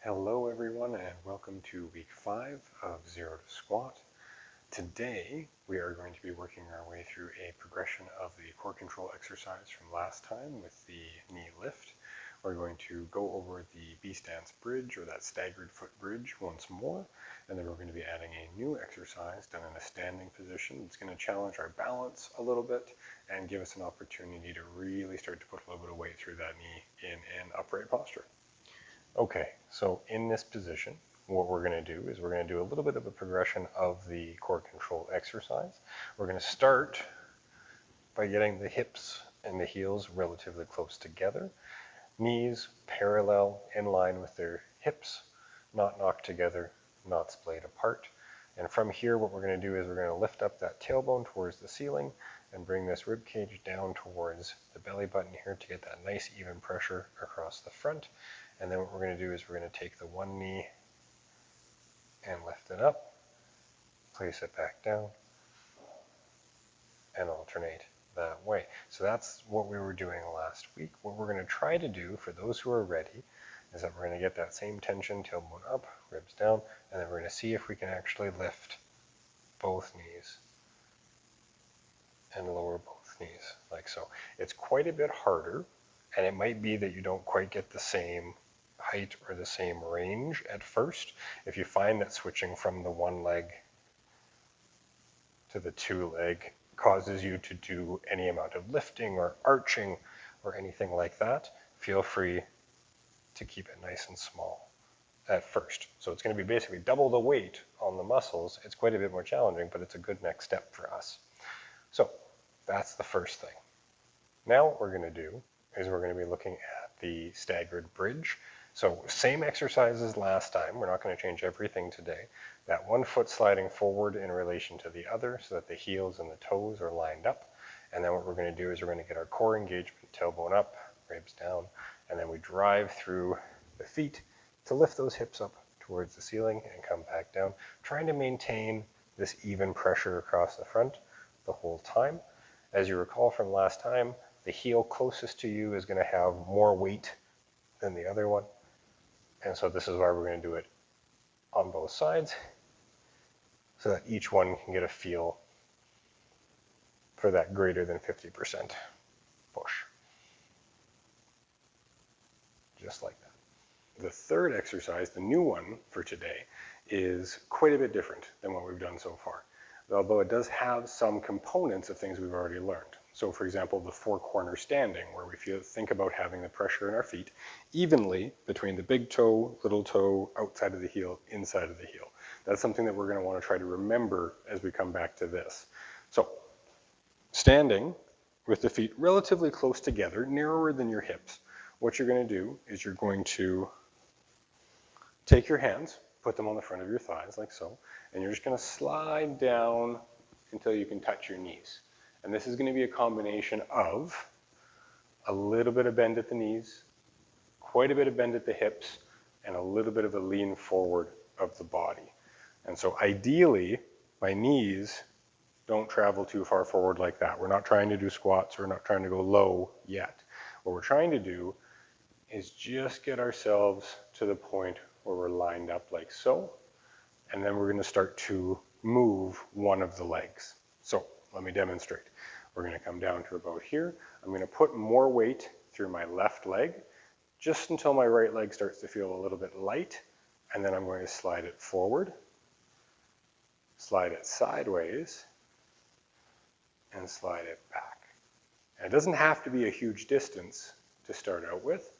Hello everyone and welcome to week 5 of Zero to Squat. Today we are going to be working our way through a progression of the core control exercise from last time with the knee lift. We're going to go over the B-stance bridge, or that staggered foot bridge, once more, and then we're going to be adding a new exercise done in a standing position. It's going to challenge our balance a little bit and give us an opportunity to really start to put a little bit of weight through that knee in an upright posture. Okay, so in this position, what we're going to do is we're going to do a little bit of a progression of the core control exercise. We're going to start by getting the hips and the heels relatively close together, knees parallel in line with their hips, not knocked together, not splayed apart. And from here, what we're going to do is we're going to lift up that tailbone towards the ceiling and bring this rib cage down towards the belly button here to get that nice even pressure across the front. And then what we're going to do is we're going to take the one knee and lift it up, place it back down, and alternate that way. So that's what we were doing last week. What we're going to try to do for those who are ready is that we're going to get that same tension, tailbone up, ribs down, and then we're going to see if we can actually lift both knees and lower both knees, like so. It's quite a bit harder, and it might be that you don't quite get the same height or the same range at first. If you find that switching from the one leg to the two leg causes you to do any amount of lifting or arching or anything like that, feel free to keep it nice and small at first. So it's going to be basically double the weight on the muscles. It's quite a bit more challenging, but it's a good next step for us. So that's the first thing. Now what we're going to do is we're going to be looking at the staggered bridge. So same exercise as last time. We're not going to change everything today. That one foot sliding forward in relation to the other so that the heels and the toes are lined up. And then what we're going to do is we're going to get our core engagement, tailbone up, ribs down, and then we drive through the feet to lift those hips up towards the ceiling and come back down, trying to maintain this even pressure across the front the whole time. As you recall from last time, the heel closest to you is going to have more weight than the other one. And so this is why we're going to do it on both sides so that each one can get a feel for that greater than 50% push. Just like that. The third exercise, the new one for today, is quite a bit different than what we've done so far, although it does have some components of things we've already learned. So for example, the four-corner standing, where we think about having the pressure in our feet evenly between the big toe, little toe, outside of the heel, inside of the heel. That's something that we're going to want to try to remember as we come back to this. So standing with the feet relatively close together, narrower than your hips, what you're going to do is you're going to take your hands, put them on the front of your thighs like so, and you're just going to slide down until you can touch your knees. And this is going to be a combination of a little bit of bend at the knees, quite a bit of bend at the hips, and a little bit of a lean forward of the body. And so ideally, my knees don't travel too far forward like that. We're not trying to do squats. We're not trying to go low yet. What we're trying to do is just get ourselves to the point where we're lined up like so. And then we're going to start to move one of the legs. So let me demonstrate. We're going to come down to about here. I'm going to put more weight through my left leg just until my right leg starts to feel a little bit light. And then I'm going to slide it forward, slide it sideways, and slide it back. And it doesn't have to be a huge distance to start out with.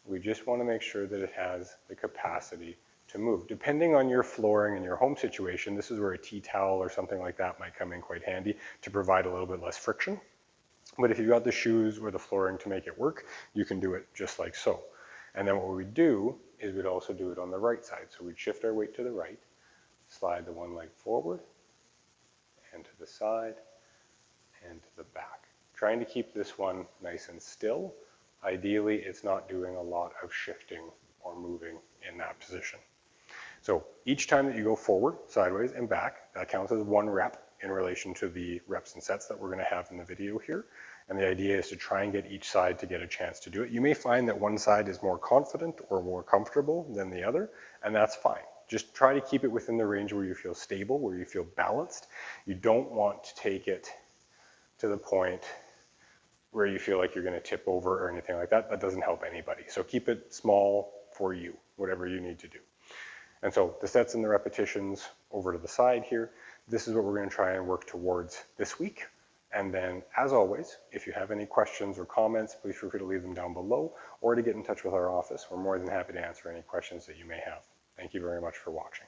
We just want to make sure that it has the capacity to move. Depending on your flooring and your home situation, this is where a tea towel or something like that might come in quite handy to provide a little bit less friction. But if you've got the shoes or the flooring to make it work, you can do it just like so. And then what we'd do is we'd also do it on the right side. So we'd shift our weight to the right, slide the one leg forward, and to the side, and to the back. Trying to keep this one nice and still. Ideally, it's not doing a lot of shifting or moving in that position. So each time that you go forward, sideways, and back, that counts as one rep in relation to the reps and sets that we're going to have in the video here. And the idea is to try and get each side to get a chance to do it. You may find that one side is more confident or more comfortable than the other, and that's fine. Just try to keep it within the range where you feel stable, where you feel balanced. You don't want to take it to the point where you feel like you're going to tip over or anything like that. That doesn't help anybody. So keep it small for you, whatever you need to do. And so the sets and the repetitions over to the side here, this is what we're going to try and work towards this week. And then, as always, if you have any questions or comments, please feel free to leave them down below or to get in touch with our office. We're more than happy to answer any questions that you may have. Thank you very much for watching.